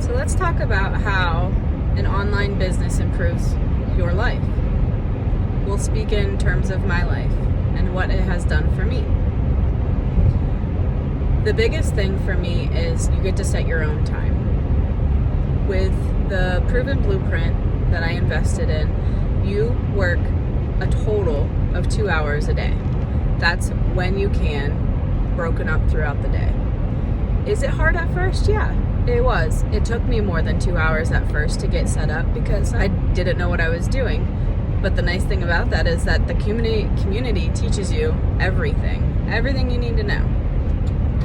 So let's talk about how an online business improves your life. We'll speak in terms of my life and what it has done for me. The biggest thing for me is you get to set your own time. With the proven blueprint that I invested in, you work a total of 2 hours a day. That's when you can, broken up throughout the day. Is it hard at first? Yeah, it was. It took me more than 2 hours at first to get set up because I didn't know what I was doing. But the nice thing about that is that the community teaches you everything you need to know.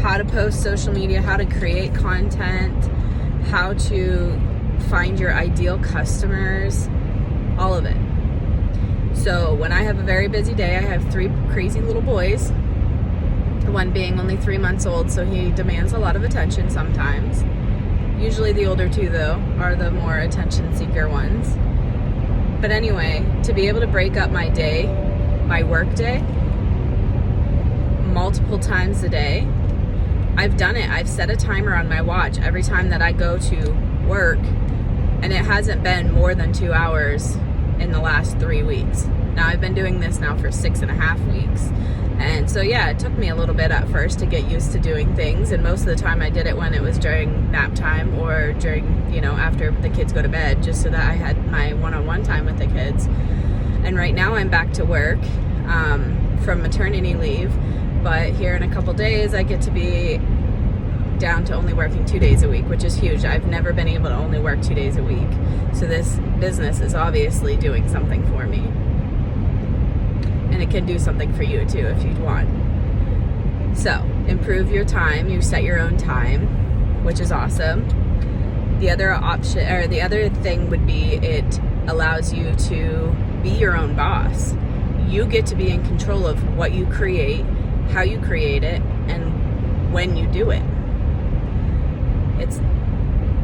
How to post social media, how to create content, how to find your ideal customers, all of it. So when I have a very busy day, I have 3 crazy little boys, one being only 3 months old, so he demands a lot of attention sometimes. Usually the older 2, though, are the more attention seeker ones. But anyway, to be able to break up my day, my work day, multiple times a day, I've done it. I've set a timer on my watch every time that I go to work, and it hasn't been more than 2 hours in the last 3 weeks. Now I've been doing this now for 6.5 weeks. And so yeah, it took me a little bit at first to get used to doing things, and most of the time I did it when it was during nap time or during, after the kids go to bed, just so that I had my one-on-one time with the kids. And right now I'm back to work from maternity leave, but here in a couple days I get to be down to only working 2 days a week, which is huge. I've never been able to only work 2 days a week. So this business is obviously doing something for me. And it can do something for you too if you'd want. So, improve your time. You set your own time, which is awesome. The other option, or the other thing would be it allows you to be your own boss. You get to be in control of what you create, how you create it, and when you do it.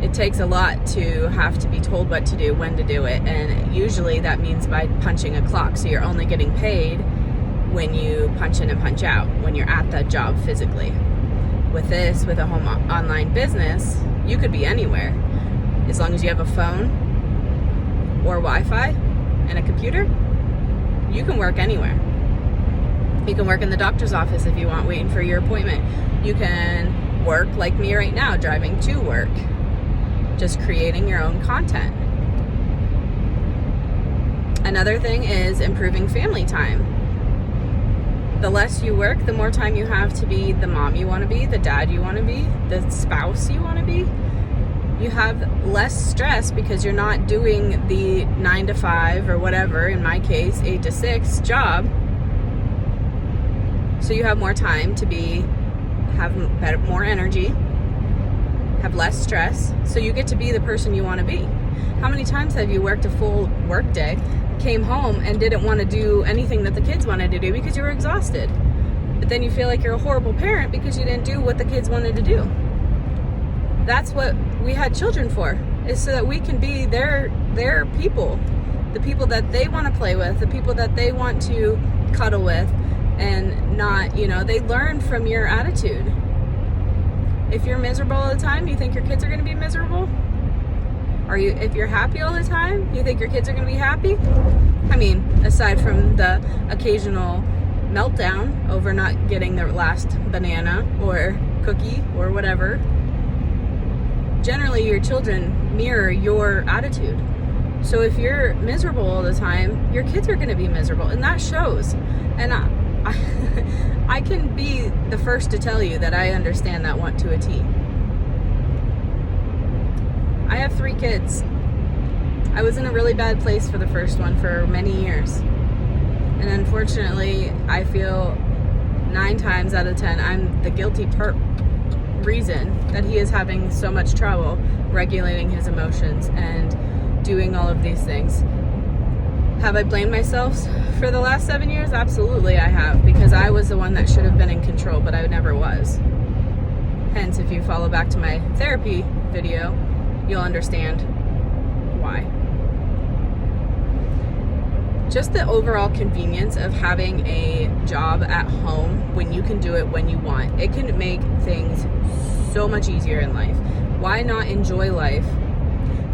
It takes a lot to have to be told what to do, when to do it, and usually that means by punching a clock. So you're only getting paid when you punch in and punch out, when you're at that job physically. With a home online business, you could be anywhere. As long as you have a phone or Wi-Fi and a computer, you can work anywhere. You can work in the doctor's office if you want, waiting for your appointment. You can work like me right now, driving to work. Just creating your own content. Another thing is improving family time. The less you work, the more time you have to be the mom you want to be, the dad you want to be, the spouse you want to be. You have less stress because you're not doing the 9 to 5 or whatever, in my case, 8 to 6 job. So you have more time to have more energy, have less stress, so you get to be the person you want to be. How many times have you worked a full work day, came home and didn't want to do anything that the kids wanted to do because you were exhausted? But then you feel like you're a horrible parent because you didn't do what the kids wanted to do. That's what we had children for, is so that we can be their people, the people that they want to play with, the people that they want to cuddle with, and not, they learn from your attitude. If you're miserable all the time, you think your kids are going to be miserable? If you're happy all the time, you think your kids are going to be happy? I mean, aside from the occasional meltdown over not getting the last banana or cookie or whatever, generally your children mirror your attitude. So if you're miserable all the time, your kids are going to be miserable, and that shows. And I can be the first to tell you that I understand that want to a T. I have 3 kids. I was in a really bad place for the first one for many years. And unfortunately, I feel 9 times out of 10, I'm the guilty reason that he is having so much trouble regulating his emotions and doing all of these things. Have I blamed myself for the last 7 years? Absolutely I have, because I was the one that should have been in control, but I never was. Hence, if you follow back to my therapy video, you'll understand why. Just the overall convenience of having a job at home when you can do it when you want. It can make things so much easier in life. Why not enjoy life?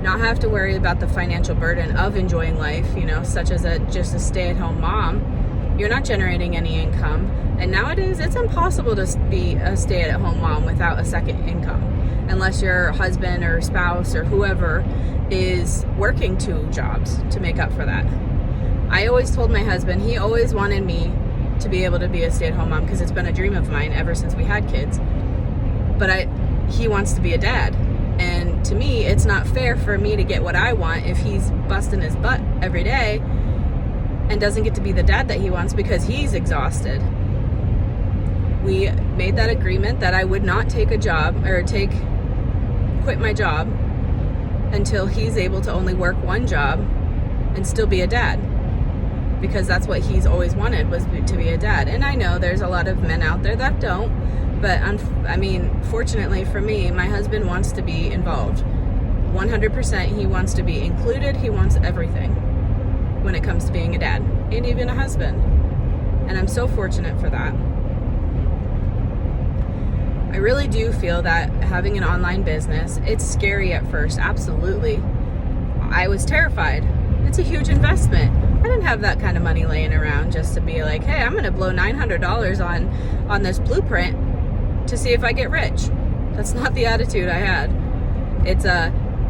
Not have to worry about the financial burden of enjoying life, such as just a stay-at-home mom. You're not generating any income. And nowadays, it's impossible to be a stay-at-home mom without a second income, unless your husband or spouse or whoever is working 2 jobs to make up for that. I always told my husband, he always wanted me to be able to be a stay-at-home mom because it's been a dream of mine ever since we had kids. But he wants to be a dad. And to me, it's not fair for me to get what I want if he's busting his butt every day and doesn't get to be the dad that he wants because he's exhausted. We made that agreement that I would not take a job or quit my job until he's able to only work 1 job and still be a dad, because that's what he's always wanted, was to be a dad. And I know there's a lot of men out there that don't, but fortunately for me, my husband wants to be involved 100%. He wants to be included. He wants everything when it comes to being a dad and even a husband, and I'm so fortunate for that. I really do feel that having an online business, it's scary at first, absolutely. I was terrified. It's a huge investment. I didn't have that kind of money laying around just to be like, hey, I'm going to blow $900 on this blueprint to see if I get rich. That's not the attitude I had.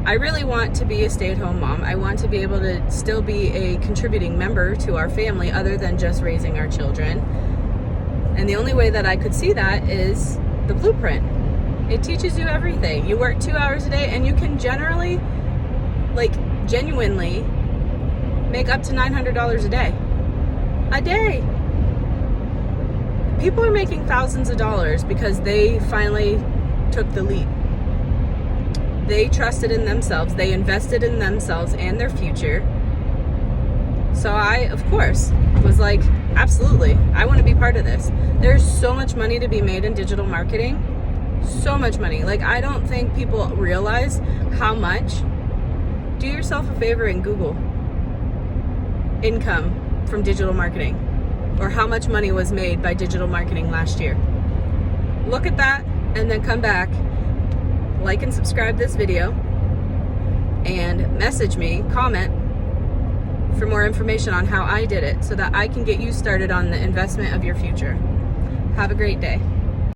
I really want to be a stay-at-home mom. I want to be able to still be a contributing member to our family other than just raising our children. And the only way that I could see that is the blueprint. It teaches you everything. You work 2 hours a day and you can genuinely make up to $900 a day. A day. People are making thousands of dollars because they finally took the leap. They trusted in themselves. They invested in themselves and their future. So I, of course, was like, absolutely, I want to be part of this. There's so much money to be made in digital marketing. So much money. I don't think people realize how much. Do yourself a favor and Google income from digital marketing, or how much money was made by digital marketing last year. Look at that and then come back, like and subscribe this video, and message me, comment for more information on how I did it so that I can get you started on the investment of your future. Have a great day.